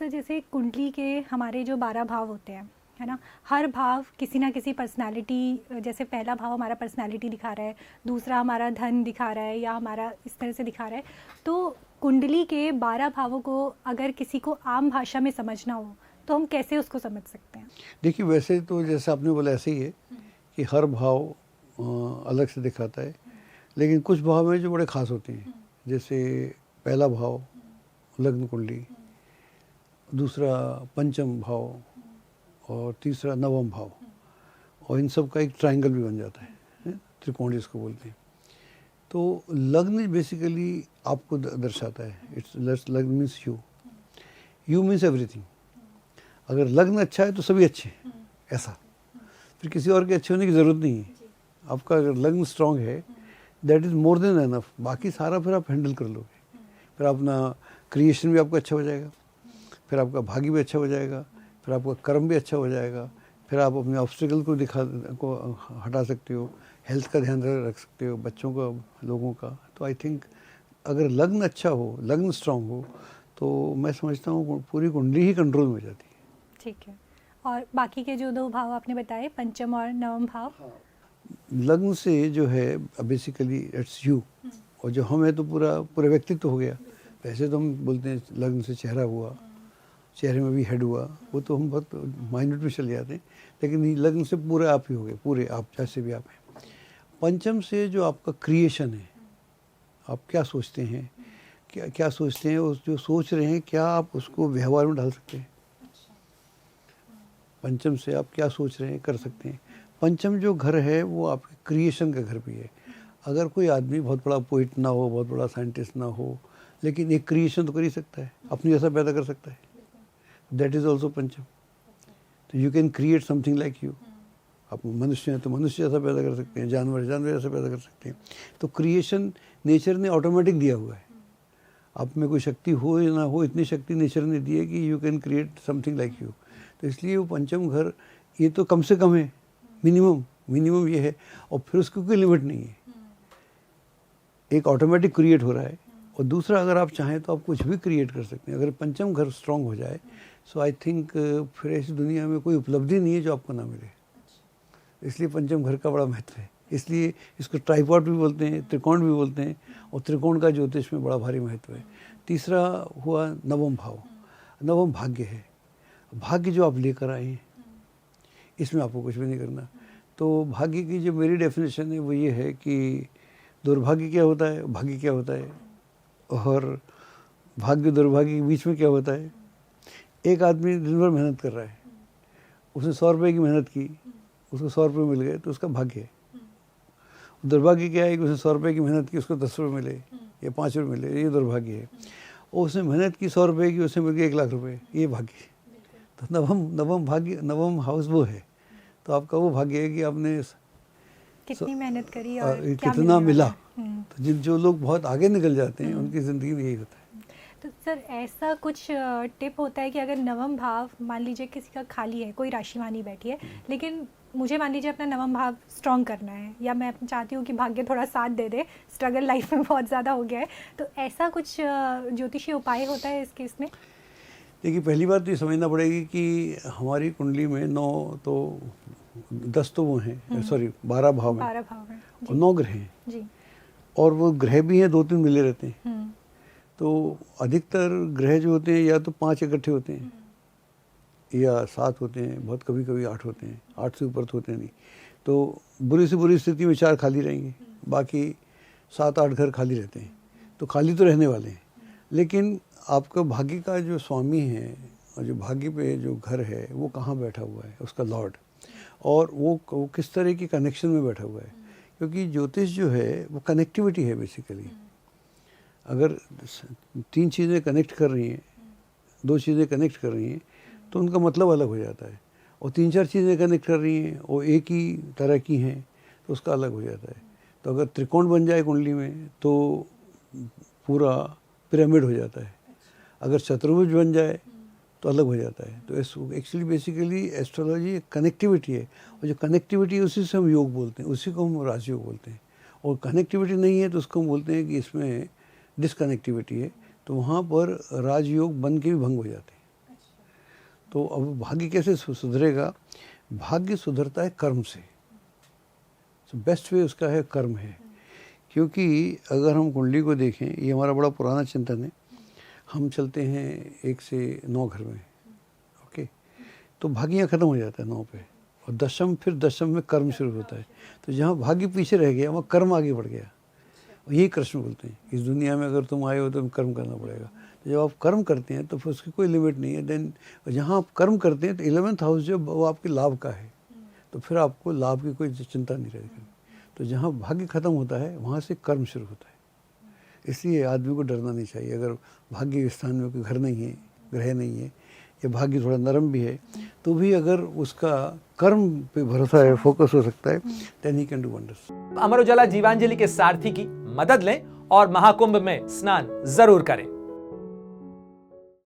Sir जैसे कुंडली के हमारे जो 12 भाव होते हैं, है ना, हर भाव किसी ना किसी पर्सनालिटी, जैसे पहला भाव हमारा पर्सनालिटी दिखा रहा है, दूसरा हमारा धन दिखा रहा है या हमारा इस तरह से दिखा रहा है। तो कुंडली के 12 भावों को अगर किसी को आम भाषा में समझना हो तो हम कैसे उसको समझ सकते हैं? देखिए, वैसे तो जैसे आपने बोला ऐसे ही है कि हर भाव अलग से दिखाता है, लेकिन कुछ भाव हैं जो बड़े ख़ास होते हैं। जैसे पहला भाव लग्न कुंडली, दूसरा पंचम भाव और तीसरा नवम भाव, और इन सब का एक ट्रायंगल भी बन जाता है, त्रिकोण जिसको बोलते हैं। तो लग्न बेसिकली आपको दर्शाता है। इट्स लग्न मीन्स यू मीन्स एवरीथिंग। अगर लग्न अच्छा है तो सभी अच्छे हैं, ऐसा। फिर किसी और के अच्छे होने की ज़रूरत नहीं है। आपका अगर लग्न स्ट्रांग है, that is more than enough. बाकी सारा फिर आप हैंडल कर लोगे। फिर अपना क्रिएशन भी आपका अच्छा हो जाएगा, फिर आपका भाग्य भी अच्छा हो जाएगा, फिर आपका कर्म भी अच्छा हो जाएगा, फिर आप अपने ऑब्स्टिकल को हटा सकते हो, हेल्थ का ध्यान रख सकते हो, बच्चों का, लोगों का। तो आई थिंक अगर लग्न अच्छा हो, लग्न स्ट्रांग हो, तो मैं समझता हूँ पूरी कुंडली ही कंट्रोल में हो जाती है। ठीक है। और बाकी के जो 2 भाव आपने बताए, पंचम और नवम भाव? लग्न से जो है बेसिकली इट्स यू, और जो हम है तो पूरा व्यक्तित्व हो गया। वैसे तो हम बोलते हैं लग्न से चेहरा हुआ, चेहरे में भी हेड हुआ, वो तो हम बहुत माइन्यूट में चले जाते हैं, लेकिन लग्न से पूरे आप ही हो गए, पूरे आप जैसे भी आप हैं। पंचम से जो आपका क्रिएशन है, आप क्या सोचते हैं, क्या सोचते हैं, उस जो सोच रहे हैं क्या आप उसको व्यवहार में डाल सकते हैं। पंचम से आप क्या सोच रहे हैं कर सकते हैं। पंचम जो घर है वो आपके क्रिएशन का घर भी है। अगर कोई आदमी बहुत बड़ा पोइट ना हो, बहुत बड़ा साइंटिस्ट ना हो, लेकिन एक क्रिएशन तो कर ही सकता है, अपनी जैसा पैदा कर सकता है। दैट इज़ ऑल्सो पंचम। तो you can create something like you. आप मनुष्य हैं तो मनुष्य जैसा पैदा कर सकते हैं, जानवर जैसा पैदा कर सकते हैं। तो क्रिएशन नेचर ने ऑटोमेटिक दिया हुआ है। आप में कोई शक्ति हो या ना हो, इतनी शक्ति नेचर ने दी है कि you can create something like you. तो इसलिए वो पंचम घर ये तो कम से कम है, मिनिमम ये है, और फिर उसकी कोई लिमिट नहीं है। एक ऑटोमेटिक क्रिएट हो रहा है, और दूसरा अगर आप चाहें तो आप कुछ भी क्रिएट कर सकते हैं। अगर पंचम घर स्ट्रांग हो जाए, सो आई थिंक फिर ऐसी दुनिया में कोई उपलब्धि नहीं है जो आपको ना मिले। इसलिए पंचम घर का बड़ा महत्व है। इसलिए इसको ट्राइपॉड भी बोलते हैं, त्रिकोण भी बोलते हैं, और त्रिकोण का ज्योतिष में बड़ा भारी महत्व है। तीसरा हुआ नवम भाव। नवम भाग्य है, भाग्य जो आप लेकर आए हैं, इसमें आपको कुछ भी नहीं करना। तो भाग्य की जो मेरी डेफिनेशन है वो ये है कि दुर्भाग्य क्या होता है, भाग्य क्या होता है, और भाग्य दुर्भाग्य के बीच में क्या होता है। एक आदमी दिन भर मेहनत कर रहा है, उसने 100 रुपये की मेहनत की, उसको 100 रुपये मिल गए तो उसका भाग्य है। दुर्भाग्य क्या है कि उसने 100 रुपये की मेहनत की, उसको 10 रुपये मिले या 5 रुपये मिले, ये दुर्भाग्य है। और उसने मेहनत की 100 रुपये की, उसे मिल गए 1 लाख रुपये, ये भाग्य है। तो नवम भाग्य, नवम हाउस वो है। तो आपका वो भाग्य है कि आपने कितनी मेहनत करी और कितना मिला। तो जो लोग बहुत आगे निकल जाते हैं उनकी ज़िंदगी में यही होता है। तो सर ऐसा कुछ टिप होता है कि अगर नवम भाव मान लीजिए किसी का खाली है, कोई राशिवानी बैठी है, लेकिन मुझे मान लीजिए अपना नवम भाव स्ट्रॉन्ग करना है, या मैं चाहती हूँ कि भाग्य थोड़ा साथ दे दे, स्ट्रगल लाइफ में बहुत ज़्यादा हो गया है, तो ऐसा कुछ ज्योतिषीय उपाय होता है इस केस में? देखिए, पहली बात तो ये समझना पड़ेगी कि हमारी कुंडली में 10 तो वो हैं, सॉरी 12 भाव हैं, 12 भाव हैं और 9 ग्रह हैं जी, और वो ग्रह भी हैं, 2-3 मिले रहते हैं। तो अधिकतर ग्रह जो होते हैं या तो 5 इकट्ठे होते हैं या 7 होते हैं, बहुत कभी कभी 8 होते हैं, 8 से ऊपर तो होते नहीं। तो बुरी से बुरी स्थिति में 4 खाली रहेंगे, बाकी 7-8 घर खाली रहते हैं। तो खाली तो रहने वाले हैं, लेकिन आपका भाग्य का जो स्वामी है और जो भाग्य पे जो घर है वो कहाँ बैठा हुआ है, उसका लॉर्ड, और वो किस तरह की कनेक्शन में बैठा हुआ है। क्योंकि ज्योतिष जो है वो कनेक्टिविटी है बेसिकली। अगर 3 चीज़ें कनेक्ट कर रही हैं, 2 चीज़ें कनेक्ट कर रही हैं, तो उनका मतलब अलग हो जाता है। और 3-4 चीज़ें कनेक्ट कर रही हैं और एक ही तरह की हैं तो उसका अलग हो जाता है। तो अगर त्रिकोण बन जाए कुंडली में तो पूरा पिरामिड हो जाता है। अगर चतुर्भुज बन जाए तो अलग हो जाता है। तो एक्चुअली बेसिकली एस्ट्रोलॉजी एक कनेक्टिविटी है, और जो कनेक्टिविटी है उसी से हम योग बोलते हैं, उसी को हम राजयोग बोलते हैं। और कनेक्टिविटी नहीं है तो उसको हम बोलते हैं कि इसमें डिसकनेक्टिविटी है, तो वहाँ पर राजयोग बन के भी भंग हो जाते हैं। तो अब भाग्य कैसे सुधरेगा? भाग्य सुधरता है कर्म से। तो बेस्ट वे उसका है कर्म है। क्योंकि अगर हम कुंडली को देखें, ये हमारा बड़ा पुराना चिंतन है, हम चलते हैं 1 से 9 घर में, ओके, तो भाग्य यहाँ खत्म हो जाता है 9 पे, और दशम, फिर दशम में कर्म शुरू होता है। तो जहाँ भाग्य पीछे रह गया वहाँ कर्म आगे बढ़ गया। और यही कृष्ण बोलते हैं, इस दुनिया में अगर तुम आए हो तो तुम कर्म करना पड़ेगा। तो जब आप कर्म करते हैं तो फिर उसकी कोई लिमिट नहीं है। देन जहाँ आप कर्म करते हैं तो 11th हाउस जो वो आपके लाभ का है, तो फिर आपको लाभ की कोई चिंता नहीं रहेगी। तो जहाँ भाग्य खत्म होता है वहाँ से कर्म शुरू होता है। इसलिए आदमी को डरना नहीं चाहिए। अगर भाग्य स्थान में कोई घर नहीं है, ग्रह नहीं है, या भाग्य थोड़ा नरम भी है, तो भी अगर उसका कर्म पे भरोसा है, फोकस हो सकता है, then he can do wonders. Amar Ujala Jeevanjali के सारथी की मदद लें और महाकुंभ में स्नान जरूर करें।